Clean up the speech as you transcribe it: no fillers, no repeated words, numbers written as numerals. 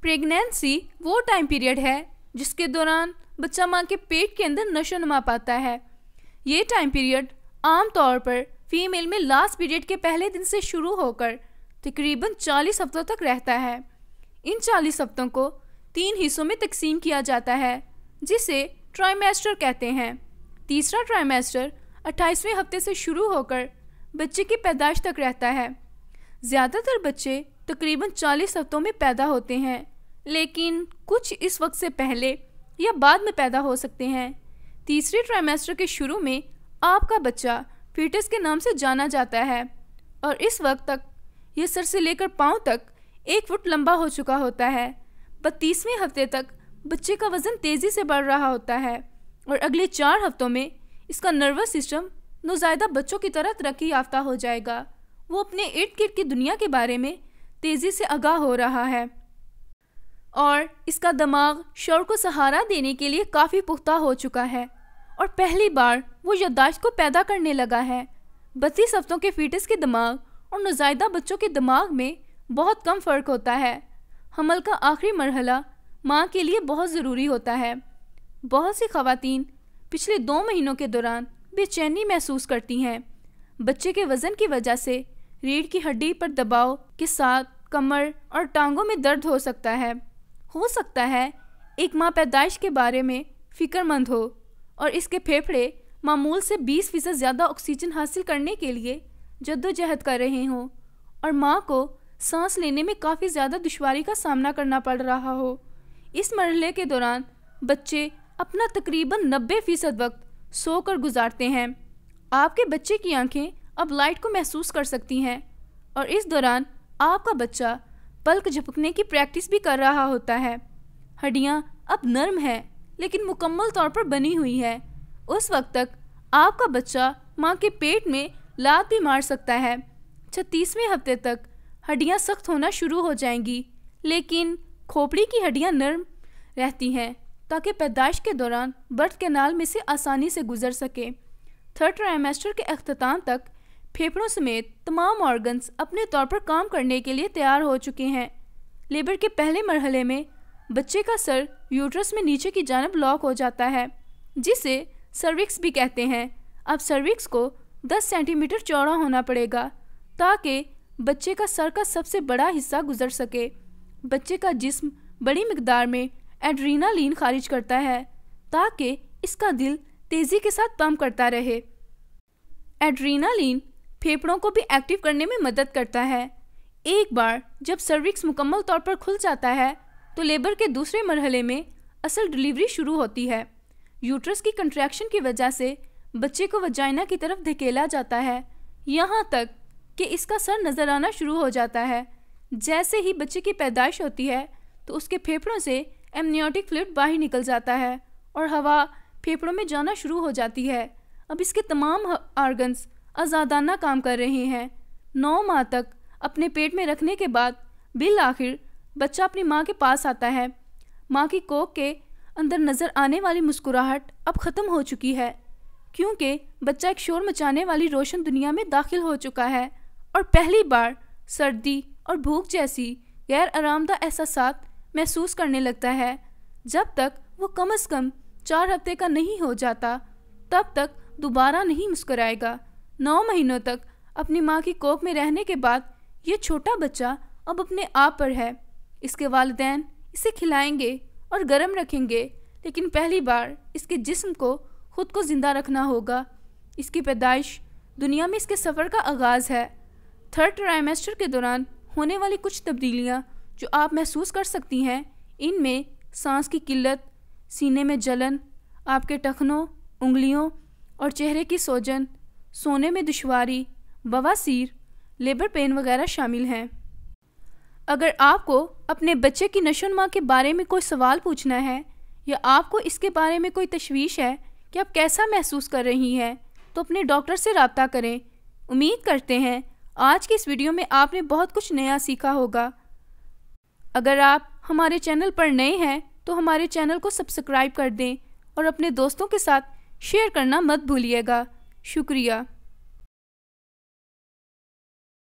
Pregnancy वो time period है जिसके दौरान बच्चा माँ के पेट के अंदर नशोनुमा पाता है। ये टाइम पीरियड आमतौर पर फीमेल में लास्ट पीरियड के पहले दिन से शुरू होकर तकरीबन 40 हफ्तों तक रहता है। इन 40 हफ्तों को 3 हिस्सों में तकसीम किया जाता है, जिसे ट्राइमेस्टर कहते हैं। तीसरा ट्राइमेस्टर 28वें हफ्ते से शुरू होकर बच्चे की पैदाइश तक रहता है। ज़्यादातर बच्चे तकरीबन 40 हफ्तों में पैदा होते हैं, लेकिन कुछ इस वक्त से पहले या बाद में पैदा हो सकते हैं। तीसरे ट्राइमेस्टर के शुरू में आपका बच्चा फीटस के नाम से जाना जाता है और इस वक्त तक यह सर से लेकर पाँव तक 1 फुट लंबा हो चुका होता है। 32वें हफ्ते तक बच्चे का वज़न तेज़ी से बढ़ रहा होता है और अगले 4 हफ्तों में इसका नर्वस सिस्टम नौज़ायदा बच्चों की तरह तरक्की याफ्ता हो जाएगा। वो अपने इर्द गिर्द की दुनिया के बारे में तेज़ी से आगाह हो रहा है और इसका दिमाग शौर को सहारा देने के लिए काफ़ी पुख्ता हो चुका है और पहली बार वो याददाश्त को पैदा करने लगा है। 32 हफ्तों के फीटस के दिमाग और नौज़ायदा बच्चों के दिमाग में बहुत कम फ़र्क होता है। हमल का आखिरी मरहला माँ के लिए बहुत ज़रूरी होता है। बहुत सी ख़वातीन पिछले 2 महीनों के दौरान बेचैनी महसूस करती हैं। बच्चे के वज़न की वजह से रीढ़ की हड्डी पर दबाव के साथ कमर और टांगों में दर्द हो सकता है। एक माँ पैदाइश के बारे में फ़िक्रमंद हो और इसके फेफड़े मामूल से 20% ज़्यादा ऑक्सीजन हासिल करने के लिए जद्दोजहद कर रहे हों और माँ को सांस लेने में काफ़ी ज़्यादा दुश्वारी का सामना करना पड़ रहा हो। इस मरहले के दौरान बच्चे अपना तकरीबन 90% वक्त सोकर गुजारते हैं। आपके बच्चे की आंखें अब लाइट को महसूस कर सकती हैं और इस दौरान आपका बच्चा पलक झपकने की प्रैक्टिस भी कर रहा होता है। हड्डियाँ अब नरम हैं लेकिन मुकम्मल तौर पर बनी हुई है। उस वक्त तक आपका बच्चा माँ के पेट में लात भी मार सकता है। 36वें हफ्ते तक हड्डियाँ सख्त होना शुरू हो जाएंगी, लेकिन खोपड़ी की हड्डियाँ नरम रहती हैं ताकि पैदाइश के दौरान बर्थ कैनाल में से आसानी से गुजर सके। 3rd ट्राइमेस्टर के अख्ताम तक फेफड़ों समेत तमाम ऑर्गन्स अपने तौर पर काम करने के लिए तैयार हो चुके हैं। लेबर के पहले मरहले में बच्चे का सर यूट्रस में नीचे की जानब लॉक हो जाता है, जिसे सर्विक्स भी कहते हैं। अब सर्विक्स को 10 सेंटीमीटर चौड़ा होना पड़ेगा ताकि बच्चे का सर का सबसे बड़ा हिस्सा गुजर सके। बच्चे का जिस्म बड़ी मिकदार में एड्रीनालीन खारिज करता है ताकि इसका दिल तेज़ी के साथ पंप करता रहे। एड्रीनालीन फेफड़ों को भी एक्टिव करने में मदद करता है। एक बार जब सर्विक्स मुकम्मल तौर पर खुल जाता है तो लेबर के दूसरे मरहले में असल डिलीवरी शुरू होती है। यूट्रस की कंट्रैक्शन की वजह से बच्चे को वजाइना की तरफ धकेला जाता है, यहाँ तक कि इसका सर नज़र आना शुरू हो जाता है। जैसे ही बच्चे की पैदाइश होती है तो उसके फेफड़ों से एमनियोटिक फ्लूइड बाहर निकल जाता है और हवा फेफड़ों में जाना शुरू हो जाती है। अब इसके तमाम ऑर्गन्स आज़ादाना काम कर रहे हैं। 9 माह तक अपने पेट में रखने के बाद बिल आखिर बच्चा अपनी माँ के पास आता है। माँ की कोख के अंदर नज़र आने वाली मुस्कुराहट अब ख़त्म हो चुकी है, क्योंकि बच्चा एक शोर मचाने वाली रोशन दुनिया में दाखिल हो चुका है और पहली बार सर्दी और भूख जैसी गैर आरामदा एहसासात महसूस करने लगता है। जब तक वो कम से कम 4 हफ्ते का नहीं हो जाता तब तक दोबारा नहीं मुस्कुराएगा। 9 महीनों तक अपनी माँ की कोख में रहने के बाद ये छोटा बच्चा अब अपने आप पर है। इसके वालिदैन इसे खिलाएंगे और गर्म रखेंगे, लेकिन पहली बार इसके जिस्म को खुद को ज़िंदा रखना होगा। इसकी पैदाइश दुनिया में इसके सफ़र का आगाज़ है। 3rd ट्राइमेस्टर के दौरान होने वाली कुछ तब्दीलियाँ जो आप महसूस कर सकती हैं, इनमें सांस की किल्लत, सीने में जलन, आपके टखनों, उंगलियों और चेहरे की सोजन, सोने में दुश्वारी, बवासीर, लेबर पेन वगैरह शामिल हैं। अगर आपको अपने बच्चे की नशोनुमा के बारे में कोई सवाल पूछना है या आपको इसके बारे में कोई तशवीश है कि आप कैसा महसूस कर रही हैं, तो अपने डॉक्टर से रब्ता करें। उम्मीद करते हैं आज की इस वीडियो में आपने बहुत कुछ नया सीखा होगा। अगर आप हमारे चैनल पर नए हैं तो हमारे चैनल को सब्सक्राइब कर दें और अपने दोस्तों के साथ शेयर करना मत भूलिएगा। शुक्रिया।